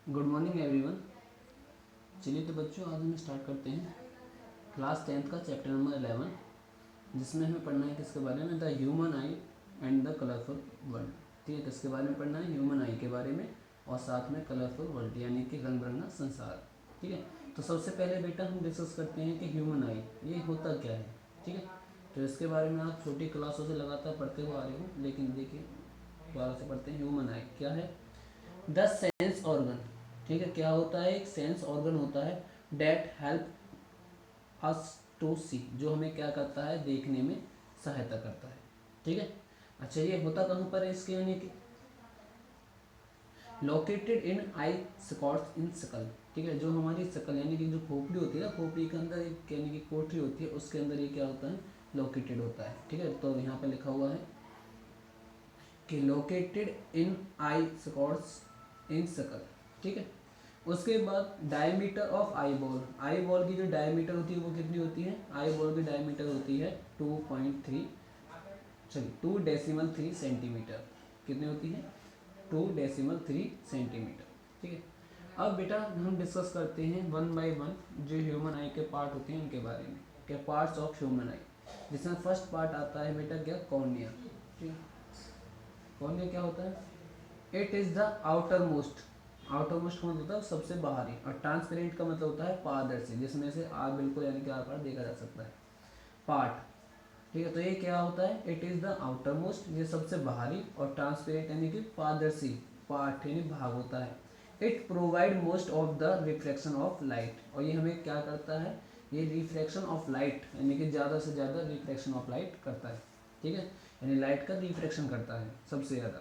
Good morning everyone. चलिए तो बच्चों, आज हम स्टार्ट करते हैं क्लास 10th का चैप्टर नंबर 11, जिसमें हमें पढ़ना है किसके बारे में, the human I and the colourful world. ठीक है, किसके बारे में पढ़ना है, ह्यूमन आई के बारे में और साथ में कलरफुल वर्ल्ड यानी कि रंग बिरंगा संसार। ठीक है, तो सबसे पहले बेटा हम डिस्कस करते हैं कि ह्यूमन आई ये होता क्या है। ठीक है, तो इसके बारे में आप छोटी क्लासों से लगातार पढ़ते हुए आ रहे हो, लेकिन देखिए दोबारा से पढ़ते हैं। ह्यूमन आई क्या है, द सेंस ऑर्गन। ठीक है, क्या होता है, एक सेंस ऑर्गन होता है डेट हेल्प अस टू सी, जो हमें क्या करता है, देखने में सहायता करता है। ठीक है, अच्छा ये होता कहाँ पर है इसके, यानी कि लोकेटेड इन आई स्कॉट्स इन सकल। ठीक है, जो हमारी सकल यानी कि जो खोपड़ी होती है ना, खोपड़ी के अंदर एक यानी कि कोठरी होती है, उसके अंदर ये क्या होता है, लोकेटेड होता है। ठीक है, तो यहाँ पर लिखा हुआ है कि लोकेटेड इन आई स्कॉट्स इन सकल। ठीक है, उसके बाद diameter of eye ball. Eye ball की जो डायमीटर होती है वो कितनी होती है, आई बॉल की डायमीटर होती है 2.3 सेंटीमीटर। कितनी होती है, 2.3 सेंटीमीटर। ठीक है, अब बेटा हम डिस्कस करते हैं वन बाय वन जो ह्यूमन आई के पार्ट होते हैं उनके बारे में, क्या पार्ट्स ऑफ ह्यूमन आई। जिसमें फर्स्ट पार्ट आता है बेटा क्या, कॉर्निया। ठीक है, कॉर्निया क्या होता है, it is the outer most. Outer most का मतलब होता है सबसे बाहरी, और ट्रांसपेरेंट का मतलब होता है पारदर्शी, जिसमें से आग बिल्कुल यानी कि आर पार देखा जा सकता है, पार्ट। ठीक है, तो ये क्या होता है, it is the outer most, ये सबसे बाहरी, और ट्रांसपेरेंट यानी कि पारदर्शी, पार्ट यानी भाग होता है। It provide most of the reflection of light, और ये हमें क्या करता है, ये रिफ्लेक्शन ऑफ लाइट यानी कि ज़्यादा से ज़्यादा रिफ्लेक्शन ऑफ लाइट करता है। ठीक है, यानी लाइट का रिफ्लेक्शन करता है सबसे ज़्यादा।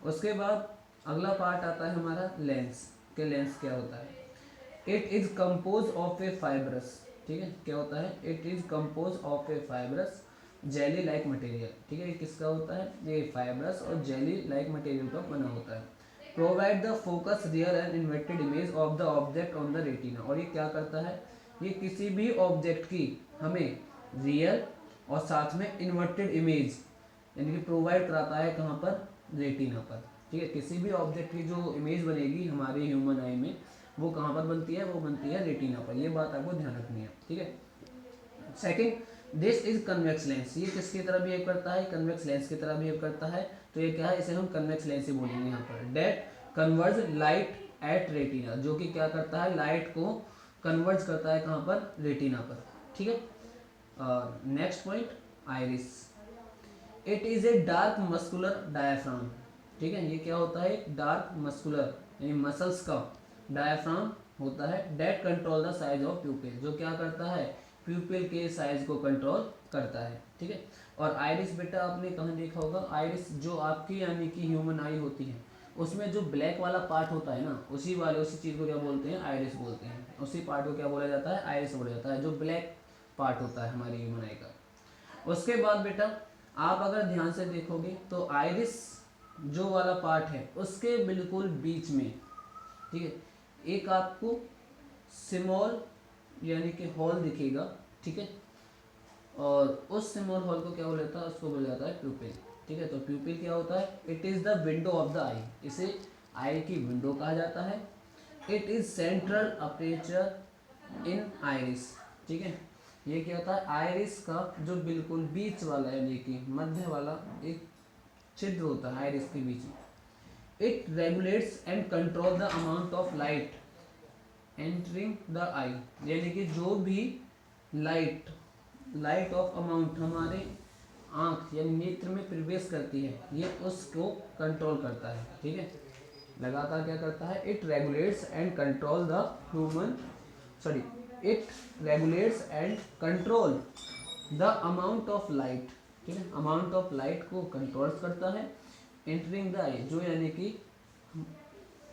उसके बाद अगला पार्ट आता है हमारा लेंस। के लेंस क्या होता है, it is compose of A fibrous. ठीक है, क्या होता है, it is compose of A fibrous jelly like material. ठीक है, ये किसका होता है, ये फाइब्रस और जेली लाइक मटेरियल का बना होता है। Provide the focus real and inverted image of the object on the retina, और ये क्या करता है, ये किसी भी ऑब्जेक्ट की हमें रियल और साथ में इन्वर्टेड इमेज यानी कि प्रोवाइड कराता है, कहाँ पर, रेटिना पर। ठीक है, किसी भी ऑब्जेक्ट की जो इमेज बनेगी हमारे ह्यूमन आई में, वो कहाँ पर बनती है, वो बनती है रेटिना पर। ये बात आपको ध्यान रखनी है। ठीक है, second, this is convex lens. ये किसकी तरह बिहेव करता है, कन्वेक्स लेंस की तरह बिहेव करता है। तो ये क्या है, इसे हम कन्वेक्स लेंस ही बोलेंगे यहाँ पर। That converge light at retina, जो कि क्या करता है, लाइट को कन्वर्ज करता है कहाँ पर, रेटिना पर। ठीक है, और next point, iris. It is a dark muscular diaphragm. ठीक है, ये क्या होता है, डार्क मस्कुलर यानी मसल्स का डायाफ्राम होता है। That control the size of pupil, जो क्या करता है, प्यूपिल के साइज को कंट्रोल करता है। ठीक है, और आइरिस बेटा आपने कहाँ देखा होगा, आइरिस जो आपकी यानी कि ह्यूमन आई होती है, उसमें जो ब्लैक वाला पार्ट होता है ना, उसी चीज़ को क्या बोलते हैं, आइरिस बोलते हैं। उसी पार्ट को क्या बोला जाता है, आइरिस बोला जाता है, जो ब्लैक पार्ट होता है हमारी ह्यूमन आई का। उसके बाद बेटा आप अगर ध्यान से देखोगे तो आइरिस जो वाला पार्ट है उसके बिल्कुल बीच में, ठीक है, एक आपको स्मॉल यानी कि हॉल दिखेगा। ठीक है, और उस स्मॉल हॉल को क्या बोला जाता है, उसको बोला जाता है प्यूपिल। ठीक है, तो प्यूपिल क्या होता है, it is the window of the eye, इसे आई की विंडो कहा जाता है। It is central aperture in iris. ठीक है, ये क्या होता है, आइरिस का जो बिल्कुल बीच वाला यानी कि मध्य वाला एक छिद्र होता है आइरिस के बीच में। It regulates and control the amount of light entering the eye, यानी कि जो भी लाइट ऑफ अमाउंट हमारे आँख यानी नेत्र में प्रवेश करती है, ये उसको कंट्रोल करता है। ठीक है, लगातार क्या करता है, it regulates and control the human sorry it regulates and control the amount of light. ठीक है, अमाउंट ऑफ लाइट को कंट्रोल करता है। एंटरिंग द आई, जो यानी कि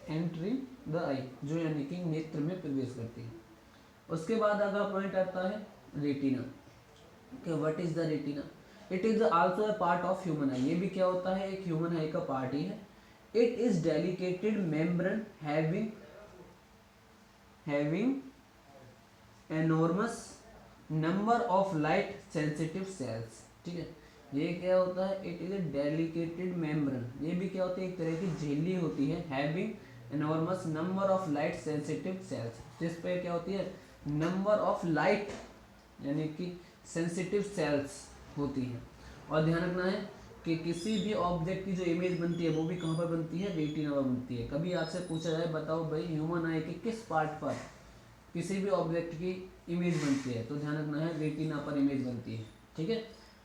एंटरिंग द आई, जो यानी कि नेत्र में प्रवेश करती है। उसके बाद अगला पॉइंट आता है रेटिना। कि what is the retina, it is also a part of human आई, ये भी क्या होता है, एक ह्यूमन आई का पार्ट ही है। It is delicated membrane having enormous number of light sensitive cells. ठीक है, ये क्या होता है, it is a delicated membrane, ये भी क्या होती है, एक तरह की झिल्ली होती है, having enormous number of light sensitive sales, जिस पे क्या होती है नंबर ऑफ लाइट यानी कि सेंसिटिव सेल्स होती हैं। और ध्यान रखना है कि किसी भी ऑब्जेक्ट की जो इमेज बनती है वो भी कहाँ पर बनती है, रेटिना पर बनती है। कभी आपसे पूछा जाए बताओ भाई ह्यूमन आई के किस पार्ट पर किसी भी ऑब्जेक्ट की इमेज बनती है, तो ध्यान रखना है रेटिना पर इमेज बनती है। ठीक है,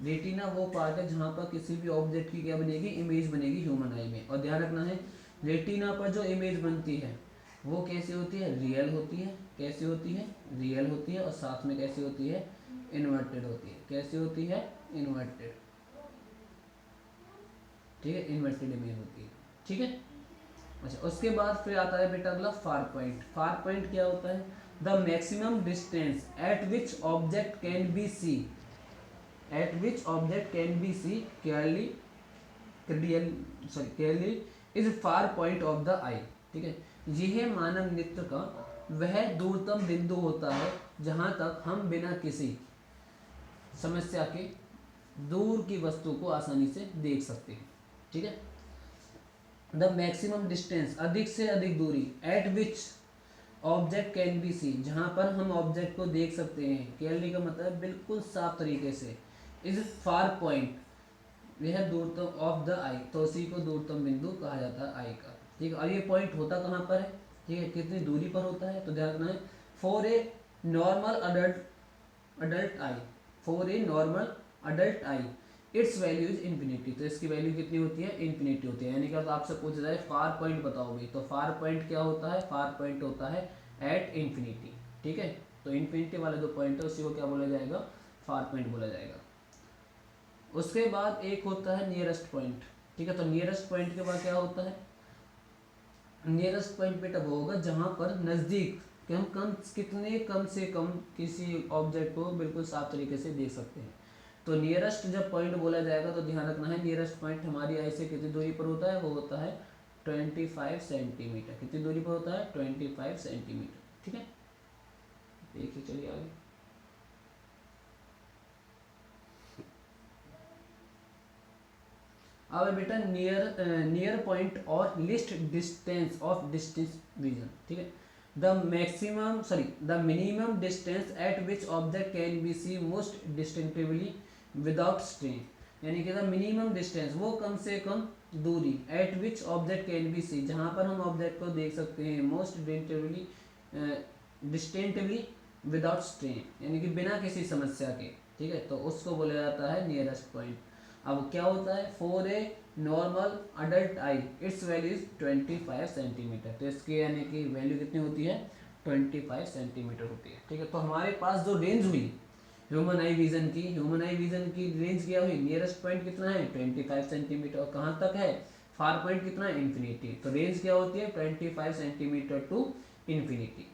रेटिना वो पार्ट है जहाँ पर किसी भी ऑब्जेक्ट की क्या बनेगी, इमेज बनेगी ह्यूमन आई में। और ध्यान रखना है रेटिना पर जो इमेज बनती है वो कैसी होती है, रियल होती है। कैसी होती है, रियल होती है। और साथ में कैसी होती है, इन्वर्टेड होती है। कैसी होती है, इन्वर्टेड। ठीक है, इन्वर्टेड इमेज होती है। ठीक है, अच्छा उसके बाद फिर आता है बेटा अगला फार पॉइंट। फार पॉइंट क्या होता है, the maximum distance at which object can be see, at which object can be see clearly, clearly is far point of the eye. ठीक है, यह मानव नेत्र का वह दूरतम बिंदु होता है जहां तक हम बिना किसी समस्या के दूर की वस्तु को आसानी से देख सकते हैं। ठीक है, द मैक्सिमम डिस्टेंस अधिक से अधिक दूरी, at which object can be see जहां पर हम ऑब्जेक्ट को देख सकते हैं, क्लियरली का मतलब बिल्कुल साफ तरीके से, इज फार पॉइंट यह दूरतम ऑफ द आई, तो उसी को दूरतम बिंदु कहा जाता है आई का। ठीक है, और ये पॉइंट होता कहाँ पर है, ठीक है, कितनी दूरी पर होता है, तो ध्यान रखना है for a normal adult I, for a normal adult I it's value is infinity, तो इसकी वैल्यू कितनी होती है, इन्फिनिटी होती है। यानी कि आपसे पूछा जाए फार पॉइंट बताओ भाई, तो फार पॉइंट क्या होता है, फार पॉइंट होता है एट इन्फिनिटी। ठीक है, तो इन्फिनिटी वाला जो पॉइंट है उसी को क्या बोला जाएगा, फार पॉइंट बोला जाएगा। उसके बाद एक होता है नियरेस्ट पॉइंट। ठीक है, तो नियरेस्ट पॉइंट के बाद क्या होता है, नियरेस्ट पॉइंट बेटा वो होगा जहां पर नज़दीक कि हम कम से कम किसी ऑब्जेक्ट को बिल्कुल साफ तरीके से देख सकते हैं। तो नियरेस्ट जब पॉइंट बोला जाएगा तो ध्यान रखना है नियरेस्ट पॉइंट हमारी आई से कितनी दूरी पर होता है, वो होता है 25 सेंटीमीटर। कितनी दूरी पर होता है, 25 सेंटीमीटर। ठीक है, देखिए चलिए आगे। अब बेटा नियर पॉइंट और least distance of distance vision. ठीक है, the minimum distance at which object can be see most distinctively without strain, यानी कि द मिनिमम डिस्टेंस वो कम से कम दूरी at which object can be see जहाँ पर हम ऑब्जेक्ट को देख सकते हैं मोस्ट डिस्टिंक्टिवली विदाउट स्ट्रेन, यानी कि बिना किसी समस्या के। ठीक है, तो उसको बोला जाता है नियरेस्ट पॉइंट। अब क्या होता है, for a normal adult I it's value is 25 centimetre, तो इसकी यानी कि वैल्यू कितनी होती है, 25 सेंटीमीटर होती है। ठीक है, तो हमारे पास जो रेंज हुई ह्यूमन आई विजन की रेंज क्या हुई, नियरेस्ट पॉइंट कितना है 25 सेंटीमीटर, और कहाँ तक है, फार पॉइंट कितना है, इन्फिनिटी। तो रेंज क्या होती है 25 सेंटीमीटर टू इन्फिनिटी।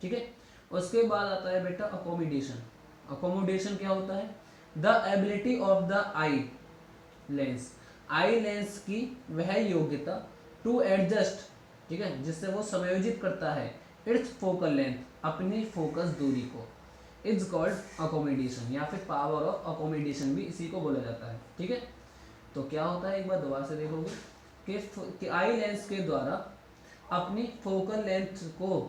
ठीक है, उसके बाद आता है बेटा अकोमोडेशन। अकोमोडेशन क्या होता है, the ability of the eye lens, eye lens की वह योग्यता टू एडजस्ट, ठीक है, जिससे वो समायोजित करता है इट्स फोकल लेंथ, अपनी फोकस दूरी को, इट्स कॉल्ड अकोमोडेशन, या फिर पावर ऑफ अकोमोडेशन भी इसी को बोला जाता है। ठीक है, तो क्या होता है एक बार दोबारा से देखोगे कि आई लेंस के द्वारा अपनी फोकल लेंथ को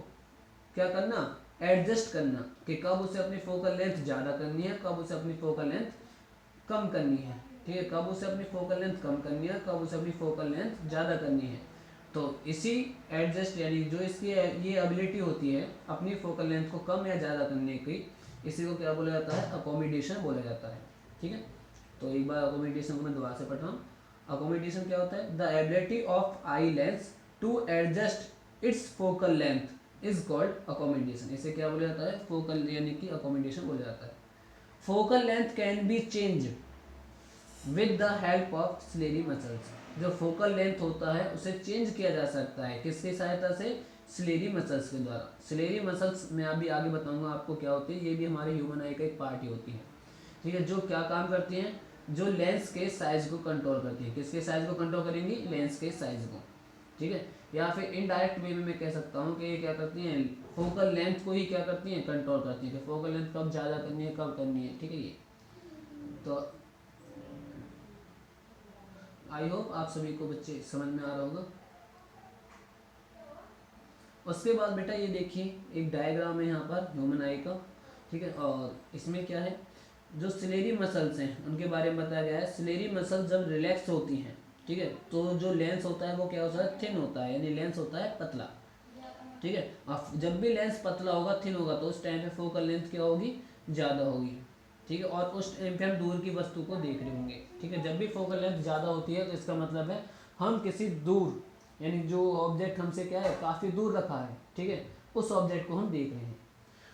क्या करना, एडजस्ट करना, कि कब उसे अपनी फोकल लेंथ ज़्यादा करनी है, कब उसे अपनी फोकल लेंथ कम करनी है। ठीक है, कब उसे अपनी फोकल लेंथ कम करनी है, कब उसे अपनी फोकल लेंथ ज़्यादा करनी है। तो इसी एडजस्ट यानी जो इसकी ये एबिलिटी होती है अपनी फोकल लेंथ को कम या ज़्यादा करने की, इसी को क्या बोला जाता है, अकोमोडेशन बोला जाता है। ठीक है, तो एक बार अकोमोडेशन को मैं दोबारा से पढ़ रहा हूँ। अकोमोडेशन क्या होता है, the ability of eye lens to adjust its focal length is called accommodation. इसे क्या बोला जाता है, फोकल यानी कि अकोमोडेशन बोला जाता है। Focal length can be change with the help of ciliary muscles, जो फोकल लेंथ होता है उसे चेंज किया जा सकता है किसकी सहायता से, सिलेरी मसल्स के द्वारा। सिलेरी मसल्स मैं अभी आगे बताऊंगा आपको क्या होती है, ये भी हमारे ह्यूमन आई का एक पार्ट ही होती है। ठीक है, जो क्या काम करती हैं, जो लेंस के साइज को कंट्रोल करती है। किसके साइज को कंट्रोल करेंगी, लेंस के साइज को। ठीक है, या फिर इनडायरेक्ट वे में मैं कह सकता हूँ कि ये क्या करती हैं, फोकल लेंथ को ही क्या करती हैं, कंट्रोल करती हैं कि फोकल लेंथ कब ज़्यादा करनी है, कब करनी है। ठीक है, ये तो आई होप आप सभी को बच्चे समझ में आ रहा होगा। उसके बाद बेटा ये देखिए एक डायग्राम है यहाँ पर ह्यूमन आई का, ठीक है। और इसमें क्या है, जो सिलेरी मसल्स हैं उनके बारे में बताया गया है। सिलेरी मसल्स जब रिलैक्स होती हैं, ठीक है, तो जो लेंस होता है वो क्या होता है, थिन होता है, यानी लेंस होता है पतला, ठीक है। और जब भी लेंस पतला होगा, थिन होगा, तो उस टाइम पे फोकल लेंथ क्या होगी, ज़्यादा होगी, ठीक है। और उस टाइम पे हम दूर की वस्तु को देख रहे होंगे, ठीक है। जब भी फोकल लेंथ ज़्यादा होती है तो इसका मतलब है हम किसी दूर, यानी जो ऑब्जेक्ट हमसे क्या है काफ़ी दूर रखा है, ठीक है, उस ऑब्जेक्ट को हम देख रहे हैं।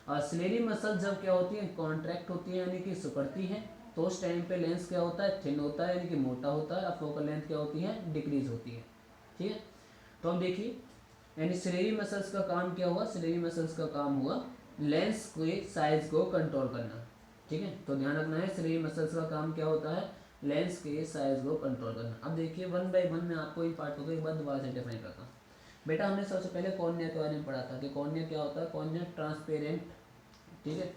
और सिलेरी मसल जब क्या होती है, कॉन्ट्रैक्ट होती है, यानी कि सिकुड़ती है, तो उस टाइम पे लेंस क्या होता है, थिन होता है, यानी कि मोटा होता है, और फोकल लेंथ क्या होती है, डिक्रीज होती है, ठीक है। तो अब देखिए, यानी सिलेरी मसल्स का काम क्या हुआ, सिलेरी मसल्स का काम हुआ लेंस के साइज को कंट्रोल करना, ठीक है। तो ध्यान रखना है, सिलेरी मसल्स का काम क्या होता है, लेंस के साइज को कंट्रोल करना। अब देखिए वन बाय वन में आपको इन पार्टों को एक बार दोबारा से डिफाइन करता हूँ। बेटा हमने सबसे पहले कॉर्निया के बारे में पढ़ा था कि कॉर्निया क्या होता है, कॉर्निया ट्रांसपेरेंट, ठीक है,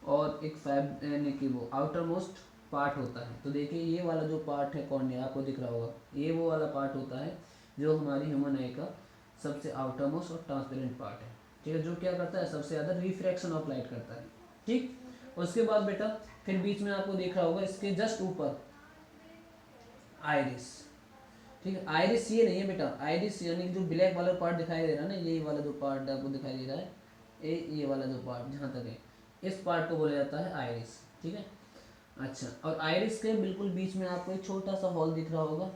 और एक फैब यानी कि वो आउटर मोस्ट पार्ट होता है। तो देखिए ये वाला जो पार्ट है कॉर्निया, आपको दिख रहा होगा, ये वो वाला पार्ट होता है जो हमारी ह्यूमन आई का सबसे आउटर मोस्ट और ट्रांसपेरेंट पार्ट है, ठीक है, जो क्या करता है, सबसे ज़्यादा रिफ्रैक्शन ऑफ लाइट करता है, ठीक। उसके बाद बेटा फिर बीच में आपको दिख रहा होगा इसके जस्ट ऊपर आइरिस, ठीक है। आइरिस ये नहीं है बेटा, आइरिस यानी कि जो ब्लैक वाला पार्ट दिखाई दे रहा है ना, ये वाला जो पार्ट आपको दिखाई दे रहा है, ये वाला जो पार्ट जहाँ तक है, इस पार्ट को बोला जाता है आइरिस, ठीक है। अच्छा, और आइरिस के बिल्कुल बीच में आपको एक छोटा सा हॉल दिख रहा होगा,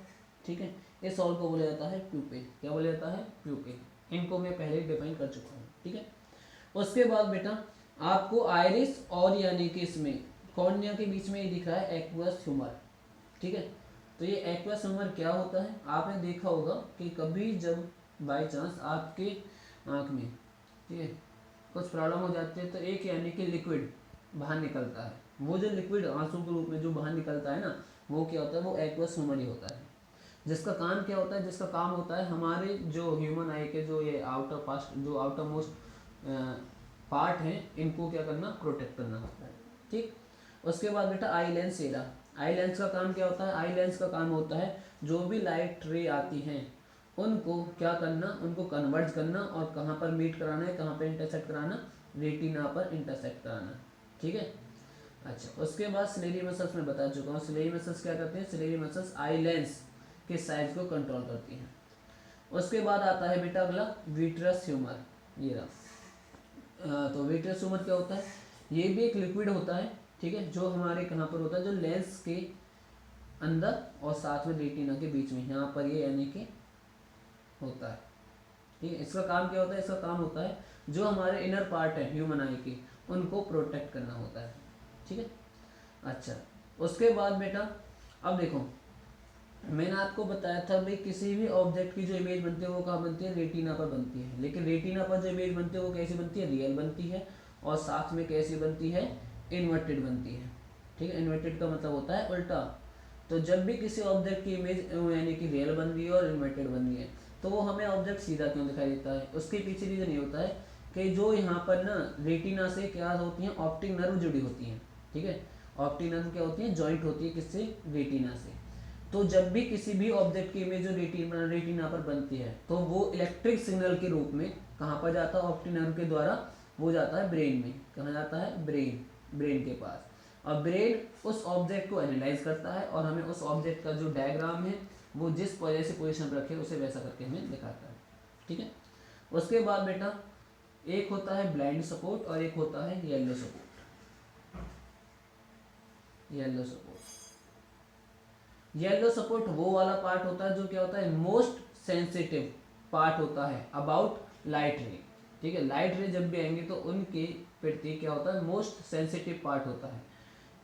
ठीक है, इस हॉल को बोला जाता है प्यूपिल। क्या बोला जाता है, प्यूपिल। इनको मैं पहले डिफाइन कर चुका हूँ, ठीक है। उसके बाद बेटा आपको आइरिस और यानी कि इसमें कॉर्निया के बीच में ये दिख रहा है एक्वस ह्यूमर, ठीक है। तो ये एक्वस ह्यूमर क्या होता है, आपने देखा होगा कि कभी जब बाई चांस आपके आँख में, ठीक है, कुछ प्रॉब्लम हो जाती है तो एक यानी कि लिक्विड बाहर निकलता है, वो जो लिक्विड आंसू के रूप में जो बाहर निकलता है ना, वो क्या होता है, वो एक्वस ह्यूमर ही होता है। जिसका काम क्या होता है, जिसका काम होता है हमारे जो ह्यूमन आई के जो ये आउटर पास्ट, जो आउटर मोस्ट पार्ट हैं, इनको क्या करना, प्रोटेक्ट करना होता है, ठीक। उसके बाद बेटा eye lens era, eye lens का काम क्या होता है, आई लेंस का काम होता है जो भी लाइट रे आती हैं उनको क्या करना, उनको कन्वर्ट करना, और कहाँ पर मीट कराना है, कहाँ पर इंटरसेक्ट कराना, रेटिना पर इंटरसेक्ट कराना, ठीक है। अच्छा, उसके बाद सिलेरी मसल्स में बता चुका हूँ, सिलेरी मसल्स क्या करते हैं, सिलेरी मसल्स आई लेंस के साइज को कंट्रोल करती हैं। उसके बाद आता है बेटा अगला विट्रस ह्यूमर, ये रहा। तो विट्रस ह्यूमर क्या होता है, ये भी एक लिक्विड होता है, ठीक है, जो हमारे कहाँ पर होता है, जो लेंस के अंदर और साथ में रेटिना के बीच में, यहाँ पर ये यानी कि होता है, ठीक है। इसका काम क्या होता है, इसका काम होता है जो हमारे इनर पार्ट है ह्यूमन आई के, उनको प्रोटेक्ट करना होता है, ठीक है। अच्छा, उसके बाद बेटा अब देखो, मैंने आपको बताया था भाई किसी भी ऑब्जेक्ट की जो इमेज बनती है वो कहाँ बनती है, रेटिना पर बनती है, लेकिन रेटिना पर जो इमेज बनती है वो कैसी बनती है, रियल बनती है, और साथ में कैसी बनती है, इन्वर्टेड बनती है, ठीक है। इन्वर्टेड का मतलब होता है उल्टा। तो जब भी किसी ऑब्जेक्ट की इमेज यानी कि रियल बन रही है और इन्वर्टेड बन रही है, तो वो हमें ऑब्जेक्ट सीधा क्यों दिखाई देता है, उसके पीछे रीजन ये होता है कि जो यहाँ पर ना रेटिना से क्या होती हैं, ऑप्टिक नर्व जुड़ी होती हैं, ठीक है। ऑप्टिक नर्व क्या होती है, जॉइंट होती है किससे, रेटिना से। तो जब भी किसी भी ऑब्जेक्ट की इमेज जो रेटिना पर बनती है, तो वो इलेक्ट्रिक सिग्नल के रूप में कहाँ पर जाता है, ऑप्टिक नर्व के द्वारा वो जाता है ब्रेन में। कहाँ जाता है, ब्रेन के पास। और ब्रेन उस ऑब्जेक्ट को एनालाइज करता है और हमें उस ऑब्जेक्ट का जो डायग्राम है वो जिस वजह से पोजिशन पर रखे उसे वैसा करके हमें दिखाता है, ठीक है। उसके बाद बेटा एक होता है ब्लाइंड सपोर्ट और एक होता है येलो सपोर्ट। येलो सपोर्ट वो वाला पार्ट होता है जो क्या होता है, मोस्ट सेंसिटिव पार्ट होता है अबाउट लाइट रे, ठीक है। लाइट रे जब भी आएंगे तो उनके प्रति क्या होता है, मोस्ट सेंसिटिव पार्ट होता है,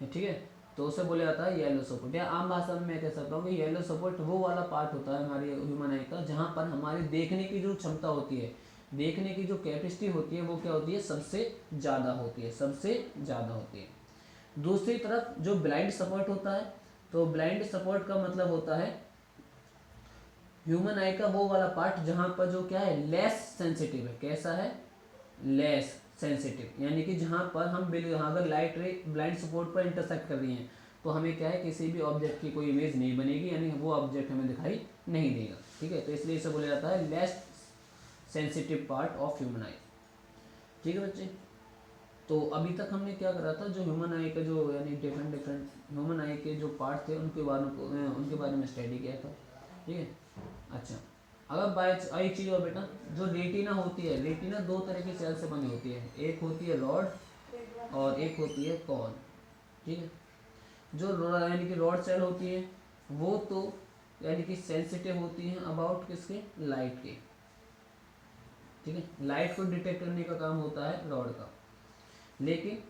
ठीक है। तो उसे बोला जाता है येलो सपोर्ट, या आम भाषा में मैं कह सकता हूँ कि येलो सपोर्ट वो वाला पार्ट होता है हमारी ह्यूमन आई का जहाँ पर हमारी देखने की जो क्षमता होती है, देखने की जो कैपेसिटी होती है वो क्या होती है, सबसे ज़्यादा होती है, सबसे ज़्यादा होती है। दूसरी तरफ जो ब्लाइंड सपोर्ट होता है, तो ब्लाइंड सपोर्ट का मतलब होता है ह्यूमन आई का वो वाला पार्ट जहाँ पर जो क्या है, लेस सेंसिटिव है। कैसा है, लेस सेंसिटिव, यानी कि जहाँ पर हम अगर लाइट रे ब्लाइंड सपोर्ट पर इंटरसेक्ट कर रही हैं तो हमें क्या है, किसी भी ऑब्जेक्ट की कोई इमेज नहीं बनेगी, यानी वो ऑब्जेक्ट हमें दिखाई नहीं देगा, ठीक है। तो इसलिए इसे बोला जाता है less sensitive part of human आई। ठीक है बच्चे, तो अभी तक हमने क्या करा था, जो ह्यूमन आई का जो यानी डिफरेंट डिफरेंट ह्यूमन आई के जो पार्ट थे उनके बारे में स्टडी किया था। ठीक है, अच्छा अब आई चीज और बेटा, जो रेटिना होती है, रेटिना दो तरह की सेल से बनी होती है, एक होती है रॉड और एक होती है कॉन। ठीक है, जो यानी कि रॉड सेल होती है वो तो यानी कि सेंसिटिव होती हैं अबाउट किसके, लाइट के। ठीक है, लाइट को डिटेक्ट करने का काम होता है रॉड का, लेकिन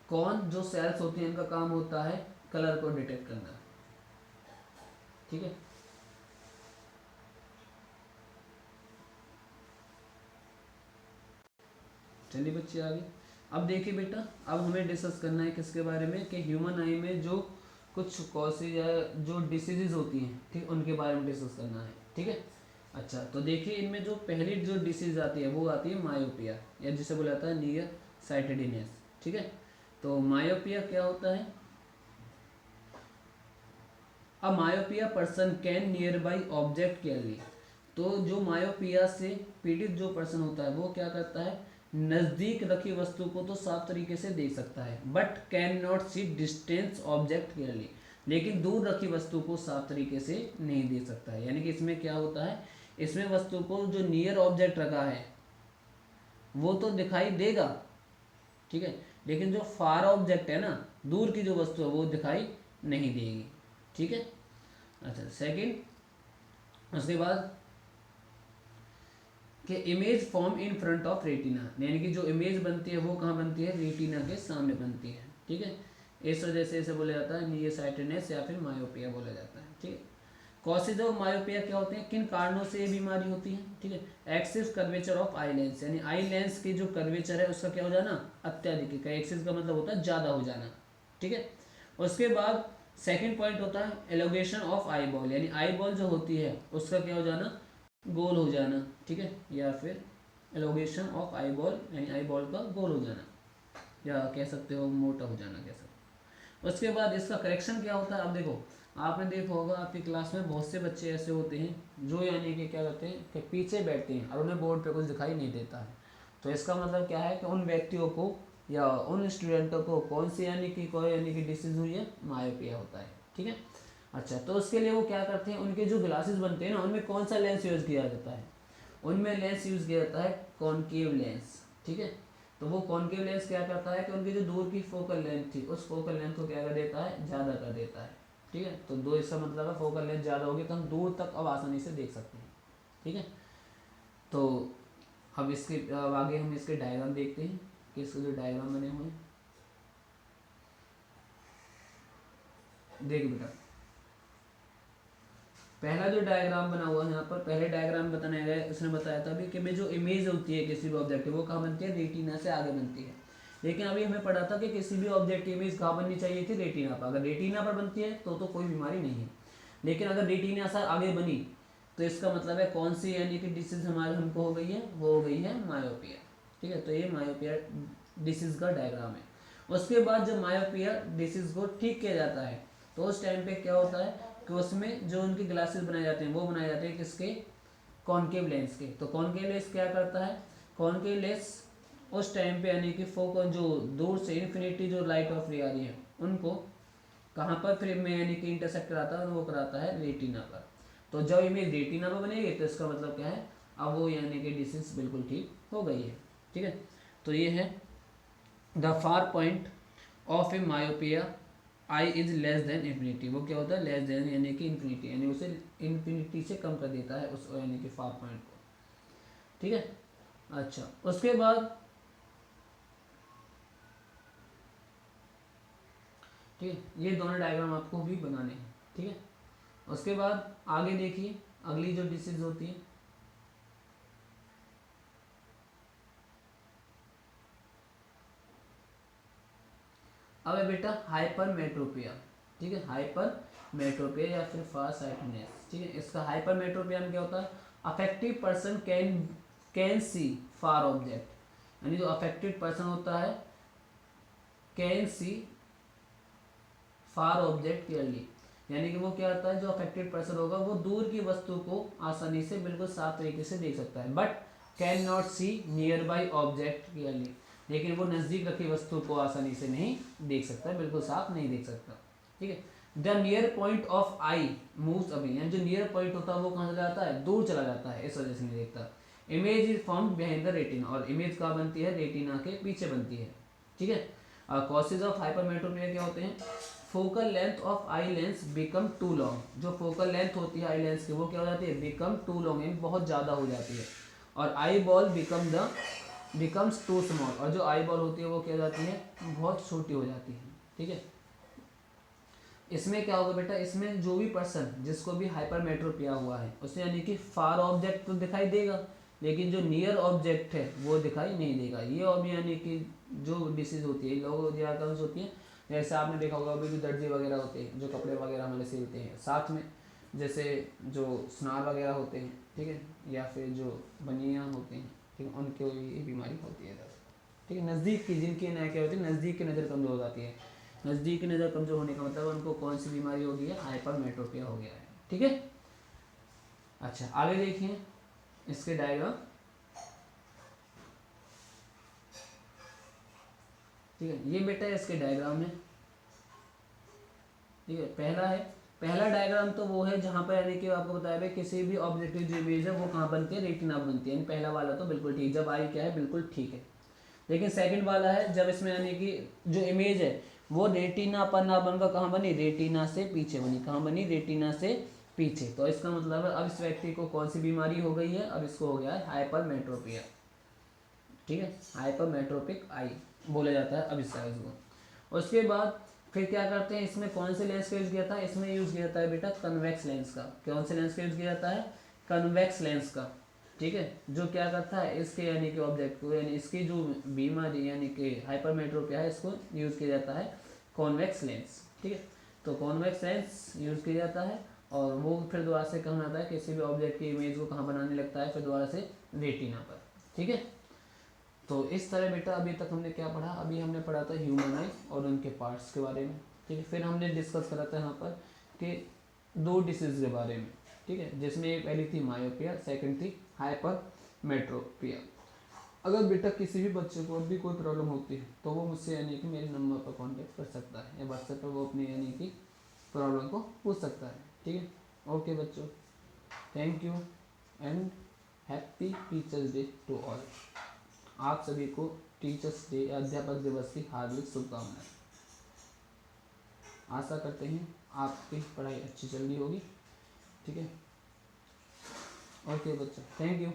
कौन जो सेल्स होती हैं इनका काम होता है कलर को डिटेक्ट करना। ठीक है, चलिए बच्चे आगे। अब देखिए बेटा, अब हमें डिस्कस करना है किसके बारे में, कि ह्यूमन आई में जो कुछ कॉसेज या जो डिसीजेज होती हैं, ठीक, उनके बारे में डिस्कस करना है। ठीक है, अच्छा तो देखिए इनमें जो पहली जो डिसीज आती है वो आती है मायोपिया, या जिसे बोला जाता है नियर साइटेडनेस। ठीक है, तो मायोपिया क्या होता है, a myopia person can near by object clearly. तो जो मायोपिया से पीड़ित जो पर्सन होता है वो क्या करता है, नज़दीक रखी वस्तु को तो साफ तरीके से देख सकता है, but can not see distance object clearly, लेकिन दूर रखी वस्तु को साफ तरीके से नहीं देख सकता है। यानी कि इसमें क्या होता है, इसमें वस्तु को जो नियर ऑब्जेक्ट रखा है वो तो दिखाई देगा, ठीक है, लेकिन जो फार ऑब्जेक्ट है ना, दूर की जो वस्तु है वो दिखाई नहीं देगी। ठीक है, अच्छा सेकंड, उसके बाद कि image form in front of retina, यानी कि जो इमेज बनती है वो कहाँ बनती है, रेटिना के सामने बनती है। ठीक है, इस वजह से इसे बोला जाता है नियरसाइटेडनेस या फिर मायोपिया बोला जाता है। ठीक है, कॉसेज ऑफ मायोपिया क्या होते हैं, किन कारणों से ये बीमारी होती है। ठीक है, axis curvature of eye lens, यानी आई लेंस की जो कर्वेचर है उसका क्या हो जाना, अत्यधिक। एक्सिस का मतलब होता है ज़्यादा हो जाना। ठीक है, उसके बाद सेकंड पॉइंट होता है एलोगेशन ऑफ आई बॉल, यानी आई बॉल जो होती है उसका क्या हो जाना, गोल हो जाना। ठीक है, या फिर एलोगेशन ऑफ आई बॉल, यानी आई बॉल का गोल हो जाना, या कह सकते हो मोटा हो जाना, कह सकते हो। उसके बाद इसका करेक्शन क्या होता है, अब देखो आपने देखा होगा आपकी क्लास में बहुत से बच्चे ऐसे होते हैं जो यानी कि क्या करते हैं कि पीछे बैठते हैं और उन्हें बोर्ड पे कुछ दिखाई नहीं देता है। तो इसका मतलब क्या है कि उन व्यक्तियों को या उन स्टूडेंटों को कौन सी यानी कि कोई यानी कि डिसीज हुई है, मायोपिया होता है। ठीक है, अच्छा तो उसके लिए वो क्या करते हैं, उनके जो ग्लासेस बनते हैं ना उनमें कौन सा लेंस यूज़ किया जाता है, उनमें लेंस यूज़ किया जाता है कॉनकेव लेंस। ठीक है, तो वो कॉनकेव लेंस क्या करता है कि उनकी जो दूर की फोकल लेंथ थी उस फोकल लेंथ को क्या कर देता है, ज़्यादा कर देता है। ठीक है, तो दो इसका मतलब है फोकल लेंथ ज़्यादा होगी तो हम दूर तक अब आसानी से देख सकते हैं। ठीक है, तो अब इसके अब आगे हम इसके डायग्राम देखते हैं कि इसके जो डायग्राम बने हुए हैं। देखिए बेटा, पहला जो डायग्राम बना हुआ है यहाँ पर, पहले डायग्राम बताया गया है, उसने बताया था अभी कि भाई जो इमेज होती है किसी भी ऑब्जेक्ट की वो कहाँ बनती है, रेटिना से आगे बनती है। लेकिन अभी हमें पढ़ा था कि किसी भी ऑब्जेक्ट की इमेज कहाँ बननी चाहिए थी, रेटिना पर। अगर रेटिना पर बनती है तो कोई बीमारी नहीं है, लेकिन अगर रेटिना से आगे बनी तो इसका मतलब है कौन सी यानी कि डिसीज हमारे हमको हो गई है, वो हो गई है मायोपिया। ठीक है, तो ये मायोपिया डिसीज का डायग्राम है। उसके बाद जब मायोपिया डिसीज को ठीक किया जाता है तो उस टाइम पे क्या होता है कि उसमें जो उनके ग्लासेस बनाए जाते हैं वो बनाए जाते हैं किसके, कॉनकेव लेंस के। तो कॉनकेव लेंस क्या करता है, कॉनकेव लेंस उस टाइम पे यानी कि फोकस जो दूर से इन्फिनिटी जो लाइट ऑफ रे आ रही है उनको कहाँ पर फ्रेम में यानी कि इंटरसेक्ट कराता है, वो कराता है रेटिना पर। तो जब इमेज रेटिना पर बनेगी तो इसका मतलब क्या है, अब वो यानी कि डिसीज बिल्कुल ठीक हो गई है। ठीक है, तो ये है the far point of A myopia I is less than infinity. वो क्या होता है, लेस देन यानी कि इन्फिनिटी, यानी उसे इन्फिनिटी से कम कर देता है उस यानी कि फार पॉइंट को। ठीक है, अच्छा उसके बाद ठीक है, ये दोनों डायग्राम आपको भी बनाने हैं। ठीक है, उसके बाद आगे देखिए अगली जो डिसीज होती है, अब है बेटा हाइपरमेट्रोपिया। ठीक है, हाइपरमेट्रोपिया या फिर फार साइटनेस। ठीक है, इसका हाइपरमेट्रोपिया में क्या होता है, affective person can see far object, यानी जो अफेक्टेड पर्सन होता है can see far object clearly, यानी कि वो क्या होता है, जो अफेक्टेड पर्सन होगा वो दूर की वस्तु को आसानी से बिल्कुल साफ तरीके से देख सकता है, but can not see near by object clearly, लेकिन वो नज़दीक रखी वस्तु को आसानी से नहीं देख सकता, बिल्कुल साफ नहीं देख सकता। ठीक है, the near point of I moves away, यानी जो नियर पॉइंट होता है वो कहाँ चला जाता है, दूर चला जाता है, इस वजह से नहीं देखता। Image is formed behind the retina, और इमेज कहाँ बनती है, रेटिना के पीछे बनती है। ठीक है, कॉसेज ऑफ हाइपरमेट्रोपिया क्या होते हैं, focal length of eye lens become too long, जो फोकल लेंथ होती है आई लेंस की वो क्या हो जाती है, बिकम टू लॉन्ग, यानी बहुत ज़्यादा हो जाती है। और eyeball becomes too small, और जो आई बॉल होती है वो क्या हो जाती है, बहुत छोटी हो जाती है। ठीक है, इसमें क्या होगा बेटा, इसमें जो भी पर्सन जिसको भी हाइपरमेट्रोपिया हुआ है उसे यानी कि फार ऑब्जेक्ट तो दिखाई देगा, लेकिन जो नियर ऑब्जेक्ट है वो दिखाई नहीं देगा। ये और यानी कि जो डिसीज होती है लोगों दियाकम्स होती है, जैसे आपने देखा होगा अभी जो दर्जी वगैरह होते हैं जो कपड़े वगैरह हमारे सिलते हैं, साथ में जैसे जो सुनार वगैरह होते हैं, ठीक है, या फिर जो बनिया होते हैं, ठीक है, उनके ये बीमारी होती है। ठीक है, नज़दीक की जिनकी ना क्या होती है, नज़दीक की नज़र कमज़ोर हो जाती है। नज़दीक की नज़र कमज़ोर होने का मतलब उनको कौन सी बीमारी हो गई है, हाइपरमेट्रोपिया हो गया है। ठीक है, अच्छा आगे देखिए इसके डायग्राम। ठीक है, ये बेटा इसके डायग्राम है। ठीक है, पहला डायग्राम तो वो है जहाँ पर यानी कि आपको बताया भाई किसी भी ऑब्जेक्टिव जो इमेज है वो कहाँ बनती है, रेटिना बनती है। पहला वाला तो बिल्कुल ठीक, जब आई क्या है बिल्कुल ठीक है। लेकिन सेकंड वाला है जब इसमें यानी कि जो इमेज है वो रेटिना पर ना बनकर कहाँ बनी, रेटिना से पीछे बनी। कहाँ बनी, रेटिना से पीछे। तो इसका मतलब है अब इस व्यक्ति को कौन सी बीमारी हो गई है, अब इसको हो गया है हाइपरमेट्रोपिया। ठीक है, हाइपरमेट्रोपिक आई बोला जाता है अब इस साइज को। उसके बाद फिर क्या करते हैं, इसमें कौन से लेंस का यूज़ किया था, इसमें यूज़ किया जाता है बेटा कन्वेक्स लेंस का। कौन से लेंस का यूज़ किया जाता है, कन्वेक्स लेंस का। ठीक है, जो क्या करता है इसके यानी कि ऑब्जेक्ट को, यानी इसकी जो बीमारी यानी कि हाइपरमेट्रोपिया है इसको यूज़ किया जाता है कॉन्वेक्स लेंस। ठीक है, तो कॉन्वेक्स लेंस यूज़ किया जाता है और वो फिर दोबारा से कहाँ आता है, किसी भी ऑब्जेक्ट की इमेज को कहाँ बनाने लगता है, फिर दोबारा से रेटिना पर। ठीक है, तो इस तरह बेटा अभी तक हमने क्या पढ़ा, अभी हमने पढ़ा था ह्यूमन आई और उनके पार्ट्स के बारे में। ठीक है, फिर हमने डिस्कस करा था यहाँ पर कि दो डिसीज़ के बारे में। ठीक है, जिसमें एक पहली थी मायोपिया, सेकंड थी हाइपरमेट्रोपिया। अगर बेटा किसी भी बच्चे को अभी कोई प्रॉब्लम होती है तो वो मुझसे यानी कि मेरे नंबर पर कांटेक्ट कर सकता है या व्हाट्सएप पर वो अपनी यानी कि प्रॉब्लम को पूछ सकता है। ठीक है, ओके बच्चों, thank you and happy teachers day to all. आप सभी को टीचर्स डे अध्यापक दिवस की हार्दिक शुभकामनाएं। आशा करते हैं आपकी पढ़ाई अच्छी चल रही होगी। ठीक है, ओके बच्चों, थैंक यू।